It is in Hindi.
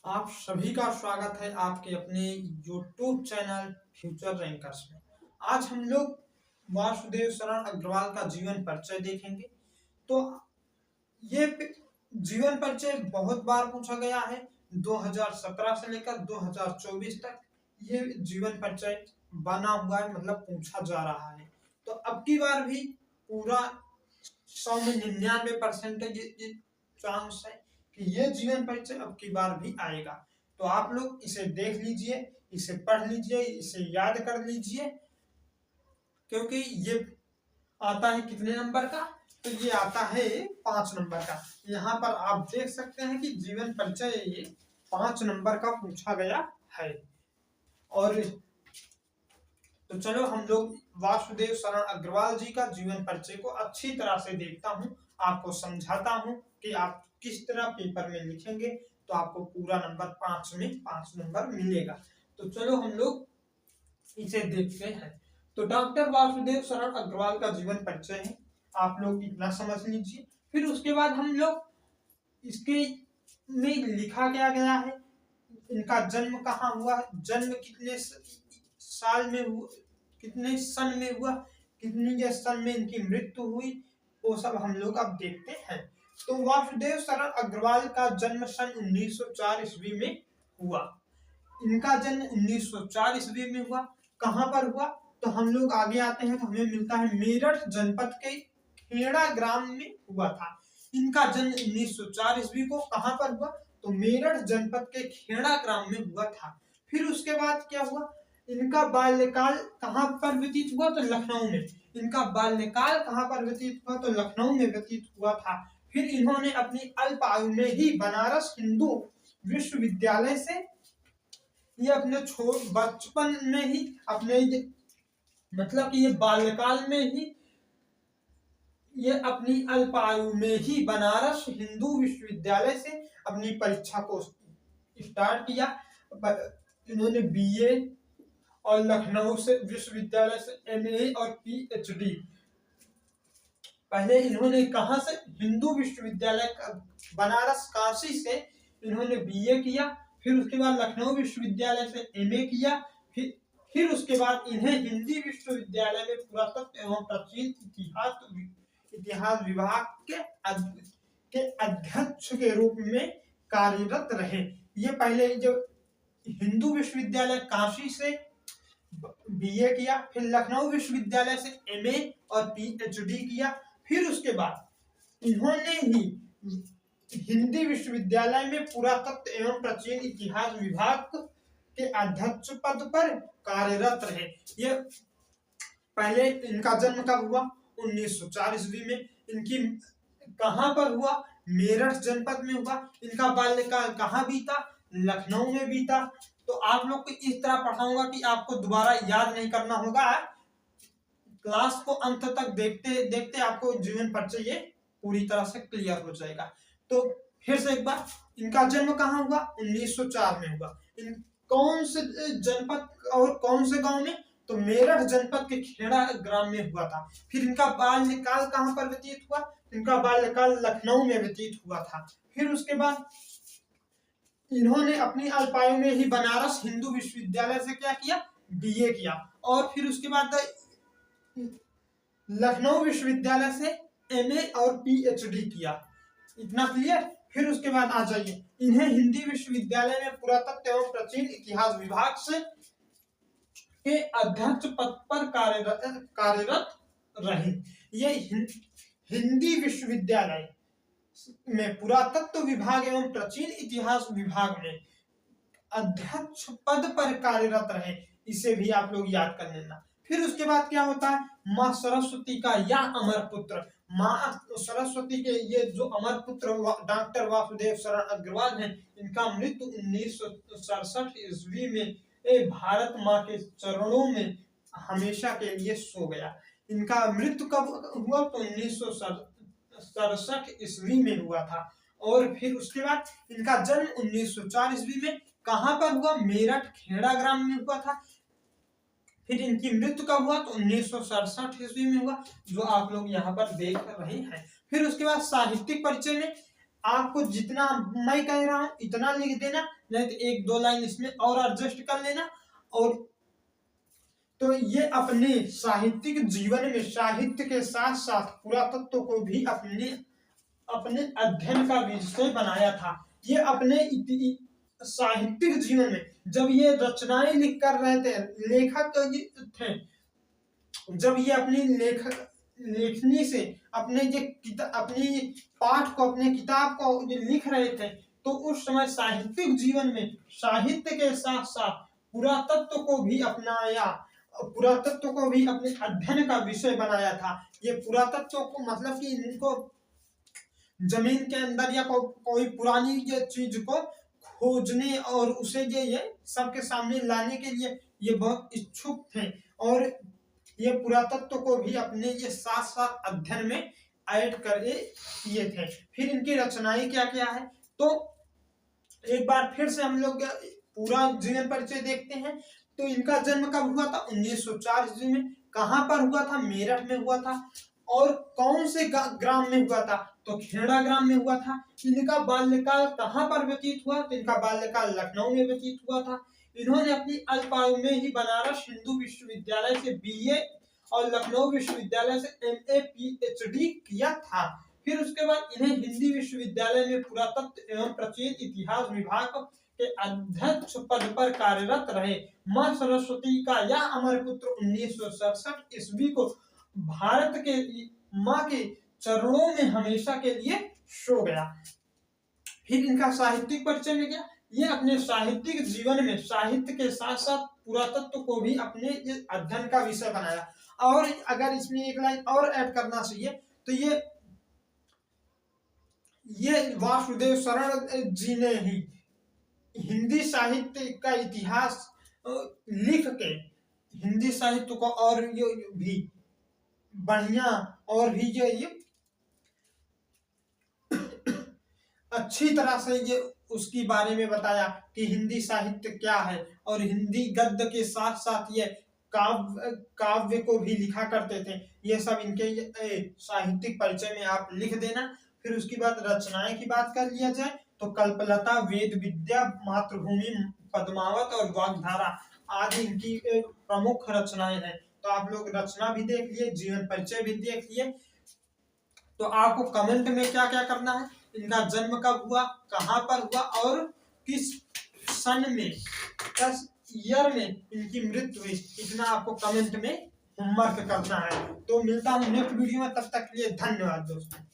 आप सभी का स्वागत है आपके अपने YouTube चैनल फ्यूचर रैंकर्स में। आज हम लोग वासुदेव शरण अग्रवाल का जीवन परिचय देखेंगे। तो ये जीवन परिचय बहुत बार पूछा गया है। 2017 से लेकर 2024 तक ये जीवन परिचय बना हुआ है, मतलब पूछा जा रहा है। तो अब की बार भी पूरा 100 में 99% चांस है कि ये जीवन परिचय अब की बार भी आएगा। तो आप लोग इसे देख लीजिए, इसे पढ़ लीजिए, इसे याद कर लीजिए, क्योंकि ये आता है कितने नंबर का? तो ये आता है 5 नंबर का। यहाँ पर आप देख सकते हैं कि जीवन परिचय ये 5 नंबर का पूछा गया है। और तो चलो हम लोग वासुदेव शरण अग्रवाल जी का जीवन परिचय को अच्छी तरह से देखता हूँ, आपको समझाता हूँ कि आप किस तरह पेपर में लिखेंगे तो आपको पूरा नंबर 5 में 5 नंबर मिलेगा। तो चलो हम लोग इसे देखते हैं। तो डॉक्टर वासुदेव शरण अग्रवाल का जीवन परिचय है, आप लोग इतना समझ लीजिए। फिर उसके बाद हम लोग इसके में लिखा क्या गया है, इनका जन्म कहाँ हुआ, जन्म कितने साल में हुआ, कितने सन में हुआ, कितनी सन में इनकी मृत्यु हुई, वो सब हम लोग अब देखते हैं। तो वासुदेव शरण अग्रवाल का जन्म सन 1904 ईस्वी में हुआ। इनका जन्म 1904 ईस्वी में हुआ। कहाँ पर हुआ? तो हम लोग आगे आते हैं तो हमें मिलता है मेरठ जनपद के खेड़ा ग्राम में हुआ था। इनका जन्म 1904 ईस्वी को कहाँ पर हुआ? तो मेरठ जनपद के खेड़ा ग्राम में हुआ था। फिर उसके बाद क्या हुआ? इनका बाल्यकाल कहाँ पर व्यतीत हुआ? तो लखनऊ में। इनका बाल्यकाल कहाँ पर व्यतीत हुआ? तो लखनऊ में व्यतीत हुआ था। फिर इन्होंने अपनी अल्प आयु में ही बनारस हिंदू विश्वविद्यालय से ये अपने बचपन में ही अपने मतलब कि ये बाल्यकाल में ही ये अपनी अल्प आयु में ही बनारस हिंदू विश्वविद्यालय से अपनी परीक्षा को स्टार्ट किया। इन्होंने बीए और लखनऊ से विश्वविद्यालय से एमए और पीएचडी। पहले इन्होंने कहां से? हिंदू विश्वविद्यालय बनारस काशी से इन्होंने बीए किया। फिर उसके बाद लखनऊ विश्वविद्यालय से एमए किया। फिर उसके बाद इन्हें हिंदी विश्वविद्यालय में पुरातत्व एवं प्राचीन इतिहास विभाग के अध्यक्ष के रूप में कार्यरत रहे। ये पहले जो हिंदू विश्वविद्यालय काशी से बीए किया, फिर लखनऊ विश्वविद्यालय से एमए और पीएचडी किया। फिर उसके बाद इन्होंने ही हिंदी विश्वविद्यालय में पुरातत्व एवं प्राचीन इतिहास विभाग के अध्यक्ष पद पर कार्यरत रहे। ये पहले इनका जन्म कब हुआ? 1904 ईस्वी में। इनकी कहां पर हुआ? मेरठ जनपद में हुआ। इनका बाल्यकाल कहाँ बीता? लखनऊ में बीता। तो आप लोग को इस तरह पढ़ाऊंगा कि आपको दोबारा याद नहीं करना होगा। क्लास को अंत तक देखते देखते आपको जीवन परिचय ये पूरी तरह से क्लियर हो जाएगा। तो फिर से एक बार, इनका जन्म कहाँ हुआ? 1904 में हुआ। इन कौन से जनपद और कौन से गांव में? तो मेरठ जनपद के खेड़ा ग्राम में हुआ था। फिर इनका बाल्यकाल कहाँ पर व्यतीत हुआ? इनका बाल्यकाल लखनऊ में व्यतीत हुआ था। फिर उसके बाद इन्होंने अपनी अल्पायु में ही बनारस हिंदू विश्वविद्यालय से क्या किया? बीए किया। और फिर उसके बाद लखनऊ विश्वविद्यालय से एमए और पीएचडी किया। इतना क्लियर? फिर उसके बाद आ जाइए, इन्हें हिंदी विश्वविद्यालय में पुरातत्व एवं प्राचीन इतिहास विभाग से के अध्यक्ष पद पर कार्यरत रहे। ये हिंदी विश्वविद्यालय में पुरातत्व विभाग एवं प्राचीन इतिहास विभाग में अध्यक्ष पद पर कार्यरत रहे। इसे भी आप लोग याद कर लेना। फिर उसके बाद क्या होता है? माँ सरस्वती का यह अमर पुत्र, माँ सरस्वती के ये जो अमर पुत्र डॉक्टर वासुदेव शरण अग्रवाल हैं, इनका मृत्यु 1967 ईस्वी में भारत माँ के चरणों में हमेशा के लिए सो गया। इनका मृत्यु कब हुआ? तो 1967 ईस्वी में हुआ था। और फिर उसके बाद इनका जन्म 1904 ईस्वी में कहां पर हुआ? मेरठ खेड़ा ग्राम में हुआ था। फिर इनकी मृत्यु कब हुआ? तो 1967 ईस्वी में हुआ, जो आप लोग यहाँ पर देख रहे हैं। फिर उसके बाद साहित्यिक परिचय में आपको जितना मैं कह रहा हूं इतना लिख देना, नहीं तो 1-2 लाइन इसमें और एडजस्ट कर लेना। और तो ये अपने साहित्यिक जीवन में साहित्य के साथ साथ पुरातत्व को भी अपने अपने अध्ययन का विषय बनाया था। ये अपने साहित्यिक जीवन में जब ये रचनाएं लिख कर रहे थे, लेखक थे, जब ये अपनी लेखनी से अपने अपनी पाठ को, अपने किताब को लिख रहे थे, तो उस समय साहित्यिक जीवन में साहित्य के साथ साथ पुरातत्व को भी अपनाया, पुरातत्व को भी अपने अध्ययन का विषय बनाया था। ये पुरातत्व को मतलब कि इनको जमीन के अंदर या कोई पुरानी ये चीज को खोजने और उसे ये सबके सामने लाने के लिए ये बहुत इच्छुक थे, और ये पुरातत्व को भी अपने ये साथ साथ अध्ययन में ऐड करके किए थे। फिर इनकी रचनाएं क्या क्या है, तो एक बार फिर से हम लोग पूरा जीवन परिचय देखते हैं। तो इनका जन्म कब हुआ था? 1904 ईस्वी में। कहाँ पर हुआ था? मेरठ में हुआ था। और कौन से ग्राम में हुआ था? तो खेड़ा ग्राम में हुआ था। इनका बाल्यकाल कहाँ पर व्यतीत हुआ? तो इनका बाल्यकाल लखनऊ में व्यतीत हुआ था। इन्होंने अपनी अल्प आयु में ही बनारस हिंदू विश्वविद्यालय से बीए और लखनऊ विश्वविद्यालय से एमए पीएचडी किया था। फिर उसके बाद इन्हें हिंदी विश्वविद्यालय में पुरातत्व एवं प्राचीन इतिहास विभाग के अध्यक्ष पद पर कार्यरत रहे। मां सरस्वती का यह अमर पुत्र 1967 ईस्वी को भारत के मां के चरणों में हमेशा के लिए सो गया। फिर इनका साहित्यिक परिचय में गया। ये अपने साहित्यिक जीवन में साहित्य के साथ साथ पुरातत्व को भी अपने अध्ययन का विषय बनाया। और अगर इसमें एक लाइन और ऐड करना चाहिए तो ये वासुदेव शरण जी ने ही हिंदी साहित्य का इतिहास लिख के हिंदी साहित्य को और ये भी बढ़िया और भी ये अच्छी तरह से ये उसकी बारे में बताया कि हिंदी साहित्य क्या है, और हिंदी गद्य के साथ साथ ये काव्य को भी लिखा करते थे। ये सब इनके साहित्यिक परिचय में आप लिख देना। फिर उसके बाद रचनाएं की बात कर लिया जाए तो कल्पलता, वेद विद्या, मातृभूमि, पद्मावत और वाग्धारा आदि इनकी प्रमुख रचनाएं हैं। तो आप लोग रचना भी देख लिए, जीवन परिचय भी देख लिए। तो आपको कमेंट में क्या क्या करना है, इनका जन्म कब हुआ, कहाँ पर हुआ और किस सन में, किस ईयर में इनकी मृत्यु हुई, इतना आपको कमेंट में होमवर्क करना है। तो मिलता हूँ नेक्स्ट वीडियो में, तब तक के लिए धन्यवाद दोस्तों।